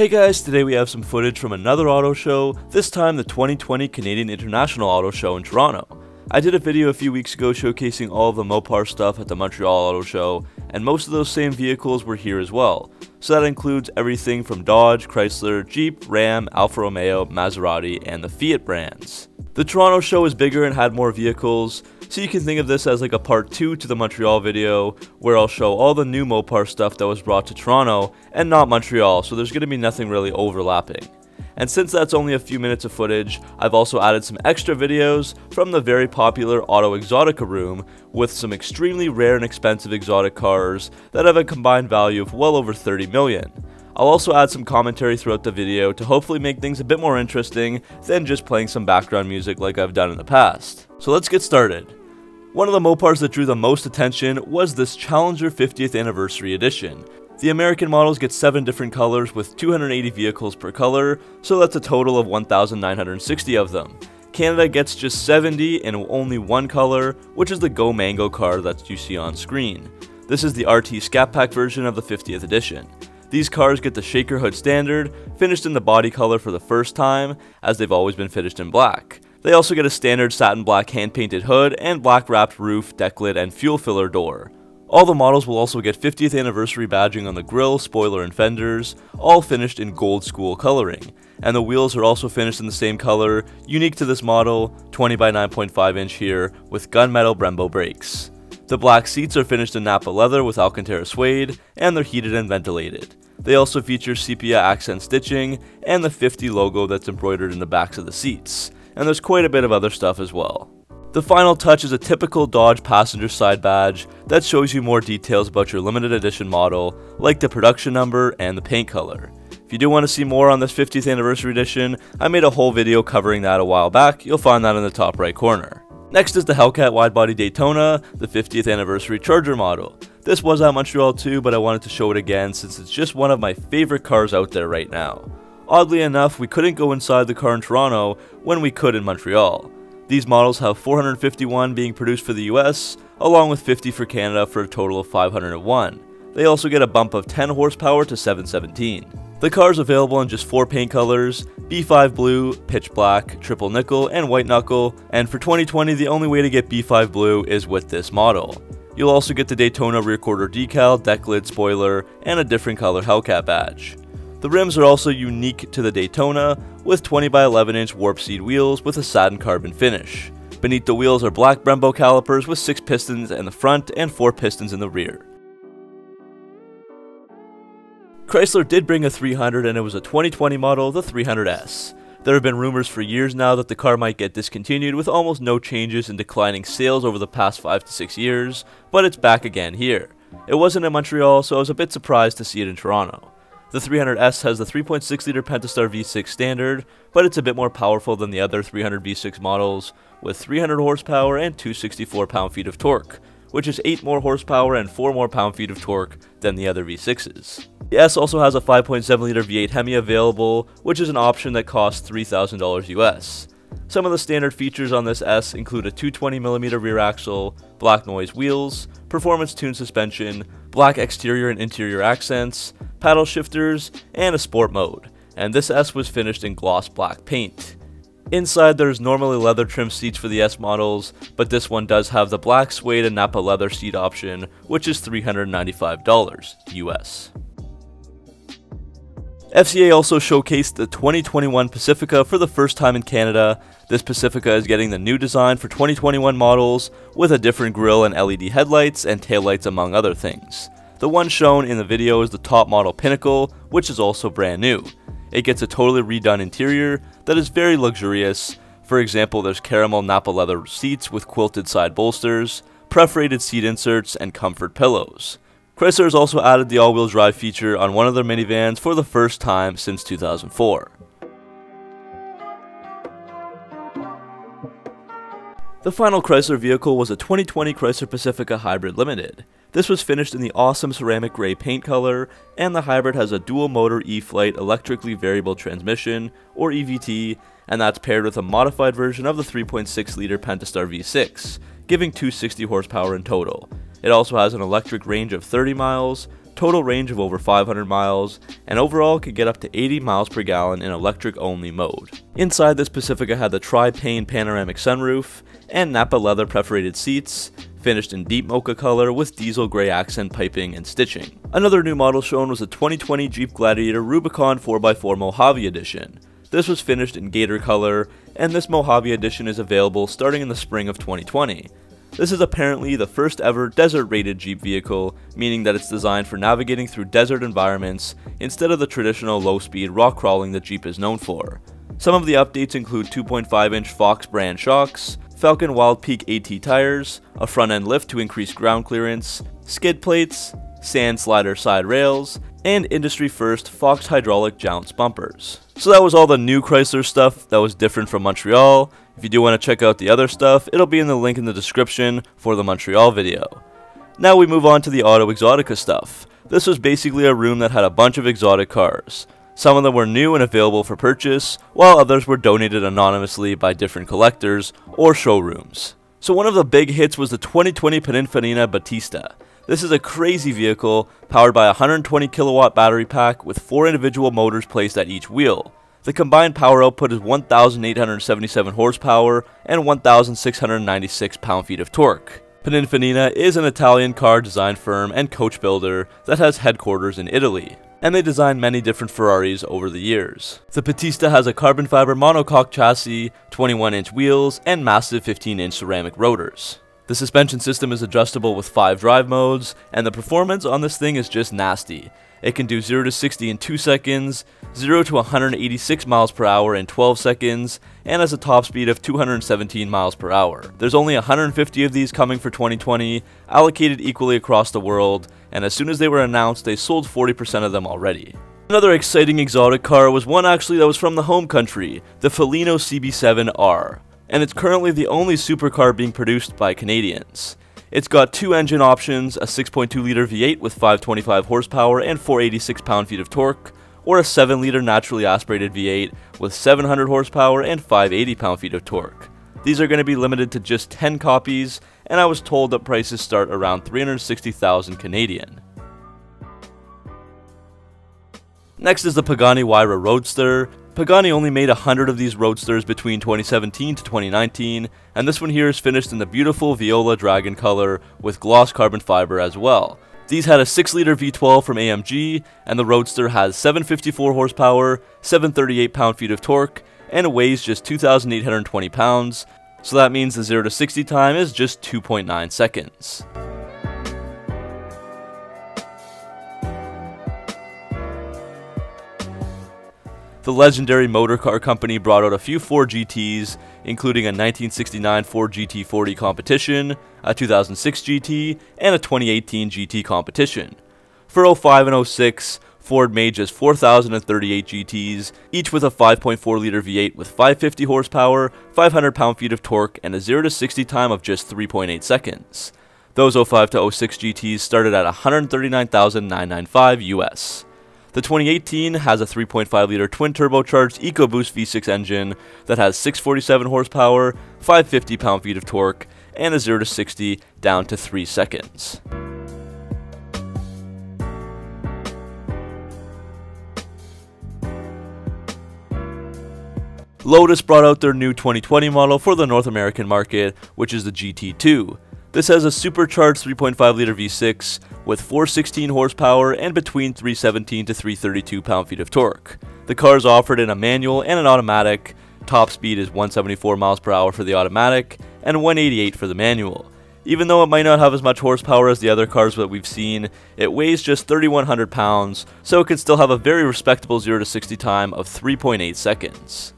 Hey guys, today we have some footage from another auto show, this time the 2020 Canadian International Auto Show in Toronto. I did a video a few weeks ago showcasing all of the Mopar stuff at the Montreal Auto Show, and most of those same vehicles were here as well. So that includes everything from Dodge, Chrysler, Jeep, Ram, Alfa Romeo, Maserati, and the Fiat brands. The Toronto show is bigger and had more vehicles, so you can think of this as like a part 2 to the Montreal video, where I'll show all the new Mopar stuff that was brought to Toronto and not Montreal, so there's going to be nothing really overlapping. And since that's only a few minutes of footage, I've also added some extra videos from the very popular Auto Exotica room with some extremely rare and expensive exotic cars that have a combined value of well over 30 million. I'll also add some commentary throughout the video to hopefully make things a bit more interesting than just playing some background music like I've done in the past. So let's get started. One of the Mopars that drew the most attention was this Challenger 50th Anniversary Edition. The American models get 7 different colors with 280 vehicles per color, so that's a total of 1,960 of them. Canada gets just 70 in only one color, which is the Go Mango car that you see on screen. This is the RT Scat Pack version of the 50th edition. These cars get the Shaker Hood standard, finished in the body color for the first time, as they've always been finished in black. They also get a standard satin black hand-painted hood and black wrapped roof, deck lid, and fuel filler door. All the models will also get 50th anniversary badging on the grille, spoiler, and fenders, all finished in gold school coloring. And the wheels are also finished in the same color, unique to this model, 20 by 9.5 inch here, with gunmetal Brembo brakes. The black seats are finished in Napa leather with Alcantara suede, and they're heated and ventilated. They also feature sepia accent stitching, and the 50 logo that's embroidered in the backs of the seats. And there's quite a bit of other stuff as well. The final touch is a typical Dodge passenger side badge that shows you more details about your limited edition model, like the production number and the paint color. If you do want to see more on this 50th anniversary edition, I made a whole video covering that a while back. You'll find that in the top right corner. Next is the Hellcat widebody Daytona, the 50th anniversary Charger model. This was at Montreal too, but I wanted to show it again since it's just one of my favorite cars out there right now. Oddly enough, we couldn't go inside the car in Toronto when we could in Montreal. These models have 451 being produced for the US, along with 50 for Canada for a total of 501. They also get a bump of 10 horsepower to 717. The car is available in just 4 paint colors, B5 blue, pitch black, triple nickel, and white knuckle, and for 2020 the only way to get B5 blue is with this model. You'll also get the Daytona rear quarter decal, deck lid spoiler, and a different color Hellcat badge. The rims are also unique to the Daytona, with 20 by 11 inch warp seed wheels with a satin carbon finish. Beneath the wheels are black Brembo calipers with 6 pistons in the front and 4 pistons in the rear. Chrysler did bring a 300 and it was a 2020 model, the 300S. There have been rumors for years now that the car might get discontinued with almost no changes and declining sales over the past 5 to 6 years, but it's back again here. It wasn't in Montreal, so I was a bit surprised to see it in Toronto. The 300S has the 3.6 liter Pentastar V6 standard, but it's a bit more powerful than the other 300 V6 models, with 300 horsepower and 264 pound-feet of torque, which is 8 more horsepower and 4 more pound-feet of torque than the other V6s. The S also has a 5.7 liter V8 Hemi available, which is an option that costs $3,000 US. Some of the standard features on this S include a 220mm rear axle, black noise wheels, performance tuned suspension, black exterior and interior accents, paddle shifters, and a sport mode, and this S was finished in gloss black paint. Inside there's normally leather trim seats for the S models, but this one does have the black suede and Napa leather seat option, which is $395 US. FCA also showcased the 2021 Pacifica for the first time in Canada. This Pacifica is getting the new design for 2021 models, with a different grille and LED headlights and taillights among other things. The one shown in the video is the top model Pinnacle, which is also brand new. It gets a totally redone interior that is very luxurious. For example, there's caramel Napa leather seats with quilted side bolsters, perforated seat inserts, and comfort pillows. Chrysler has also added the all-wheel drive feature on one of their minivans for the first time since 2004. The final Chrysler vehicle was a 2020 Chrysler Pacifica Hybrid Limited. This was finished in the awesome ceramic gray paint color, and the hybrid has a dual motor E-Flight electrically variable transmission, or EVT, and that's paired with a modified version of the 3.6 liter Pentastar V6, giving 260 horsepower in total. It also has an electric range of 30 miles, total range of over 500 miles, and overall could get up to 80 miles per gallon in electric only mode. Inside, this Pacifica had the tri-pane panoramic sunroof and Napa leather perforated seats, finished in deep mocha color with diesel gray accent piping and stitching. Another new model shown was the 2020 Jeep Gladiator Rubicon 4x4 Mojave Edition. This was finished in gator color, and this Mojave Edition is available starting in the spring of 2020. This is apparently the first ever desert rated Jeep vehicle, meaning that it's designed for navigating through desert environments instead of the traditional low speed rock crawling that Jeep is known for. Some of the updates include 2.5-inch Fox brand shocks, Falcon Wild Peak AT tires, a front end lift to increase ground clearance, skid plates, sand slider side rails, and industry first Fox hydraulic jounce bumpers. So that was all the new Chrysler stuff that was different from Montreal. If you do want to check out the other stuff, it'll be in the link in the description for the Montreal video. Now we move on to the Auto Exotica stuff. This was basically a room that had a bunch of exotic cars. Some of them were new and available for purchase, while others were donated anonymously by different collectors or showrooms. So one of the big hits was the 2020 Pininfarina Battista. This is a crazy vehicle powered by a 120 kilowatt battery pack with 4 individual motors placed at each wheel. The combined power output is 1,877 horsepower and 1,696 pound-feet of torque. Pininfarina is an Italian car design firm and coach builder that has headquarters in Italy, and they designed many different Ferraris over the years. The Battista has a carbon fiber monocoque chassis, 21-inch wheels, and massive 15-inch ceramic rotors. The suspension system is adjustable with 5 drive modes, and the performance on this thing is just nasty. It can do 0 to 60 in 2 seconds, 0 to 186 miles per hour in 12 seconds, and has a top speed of 217 miles per hour. There's only 150 of these coming for 2020, allocated equally across the world, and as soon as they were announced, they sold 40% of them already. Another exciting exotic car was one actually that was from the home country, the Felino CB7R, and it's currently the only supercar being produced by Canadians. It's got 2 engine options, a 6.2 liter V8 with 525 horsepower and 486 pound-feet of torque, or a 7 liter naturally aspirated V8 with 700 horsepower and 580 pound-feet of torque. These are going to be limited to just 10 copies, and I was told that prices start around 360,000 Canadian. Next is the Pagani Huayra Roadster. Pagani only made 100 of these Roadsters between 2017 to 2019, and this one here is finished in the beautiful Viola Dragon color with gloss carbon fiber as well. These had a 6 liter V12 from AMG, and the Roadster has 754 horsepower, 738 pound-feet of torque, and it weighs just 2,820 pounds, so that means the 0 to 60 time is just 2.9 seconds. The legendary motor car company brought out a few Ford GTs, including a 1969 Ford GT40 competition, a 2006 GT, and a 2018 GT competition. For 05 and 06, Ford made just 4,038 GTs, each with a 5.4 liter V8 with 550 horsepower, 500 pound-feet of torque, and a 0 to 60 time of just 3.8 seconds. Those 05 to 06 GTs started at $139,995 US. The 2018 has a 3.5 liter twin turbocharged EcoBoost V6 engine that has 647 horsepower, 550 pound-feet of torque, and a 0 to 60 down to 3 seconds. Lotus brought out their new 2020 model for the North American market, which is the GT2. This has a supercharged 3.5 liter V6 with 416 horsepower and between 317 to 332 pound-feet of torque. The car is offered in a manual and an automatic. Top speed is 174 miles per hour for the automatic and 188 for the manual. Even though it might not have as much horsepower as the other cars that we've seen, it weighs just 3,100 pounds, so it can still have a very respectable 0 to 60 time of 3.8 seconds.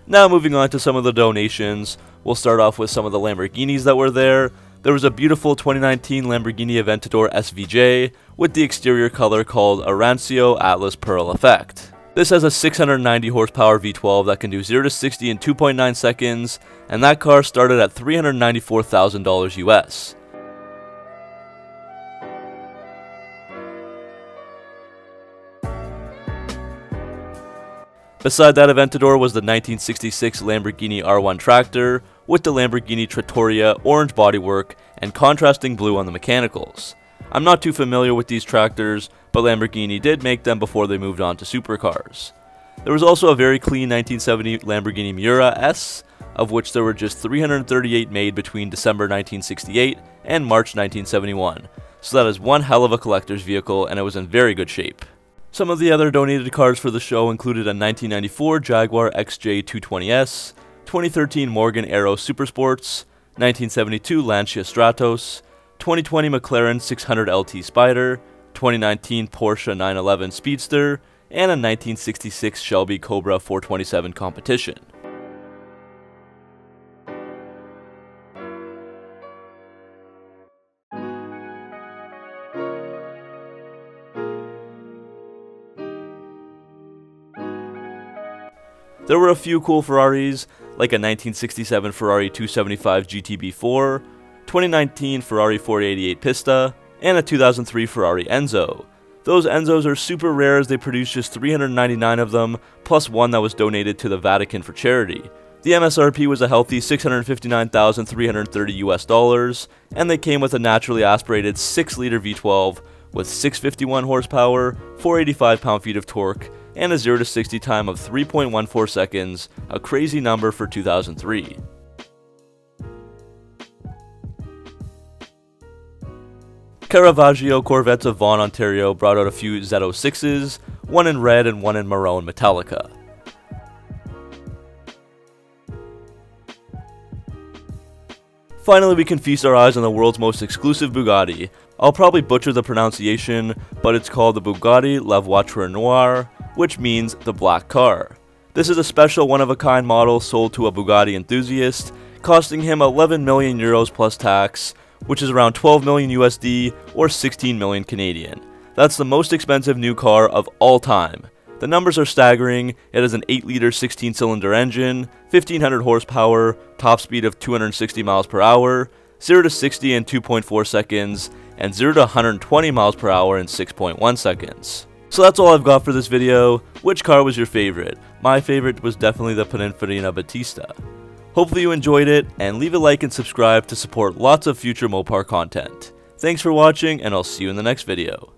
Now moving on to some of the donations, we'll start off with some of the Lamborghinis that were there. There was a beautiful 2019 Lamborghini Aventador SVJ with the exterior color called Arancio Atlas Pearl Effect. This has a 690 horsepower V12 that can do 0 to 60 in 2.9 seconds, and that car started at $394,000 US. Beside that Aventador was the 1966 Lamborghini R1 Tractor with the Lamborghini Trattoria orange bodywork and contrasting blue on the mechanicals. I'm not too familiar with these tractors, but Lamborghini did make them before they moved on to supercars. There was also a very clean 1970 Lamborghini Miura S, of which there were just 338 made between December 1968 and March 1971, so that is one hell of a collector's vehicle, and it was in very good shape. Some of the other donated cars for the show included a 1994 Jaguar XJ2205, 2013 Morgan Aero Supersports, 1972 Lancia Stratos, 2020 McLaren 600 LT Spider, 2019 Porsche 911 Speedster, and a 1966 Shelby Cobra 427 Competition. There were a few cool Ferraris, like a 1967 Ferrari 275 GTB4, 2019 Ferrari 488 Pista, and a 2003 Ferrari Enzo. Those Enzos are super rare as they produced just 399 of them, plus one that was donated to the Vatican for charity. The MSRP was a healthy $659,330 US, and they came with a naturally aspirated 6-liter V12 with 651 horsepower, 485 pound-feet of torque, and a 0 to 60 time of 3.14 seconds, a crazy number for 2003. Caravaggio Corvettes of Vaughan, Ontario brought out a few Z06s, one in red and one in maroon Metallica. Finally, we can feast our eyes on the world's most exclusive Bugatti. I'll probably butcher the pronunciation, but it's called the Bugatti La Voiture Noire, which means the black car. This is a special one-of-a-kind model sold to a Bugatti enthusiast, costing him 11 million euros plus tax, which is around 12 million USD or 16 million Canadian. That's the most expensive new car of all time. The numbers are staggering. It has an 8-liter 16-cylinder engine, 1500 horsepower, top speed of 260 miles per hour, 0 to 60 in 2.4 seconds, and 0 to 120 miles per hour in 6.1 seconds. So that's all I've got for this video. Which car was your favorite? My favorite was definitely the Pininfarina Battista. Hopefully you enjoyed it, and leave a like and subscribe to support lots of future Mopar content. Thanks for watching, and I'll see you in the next video.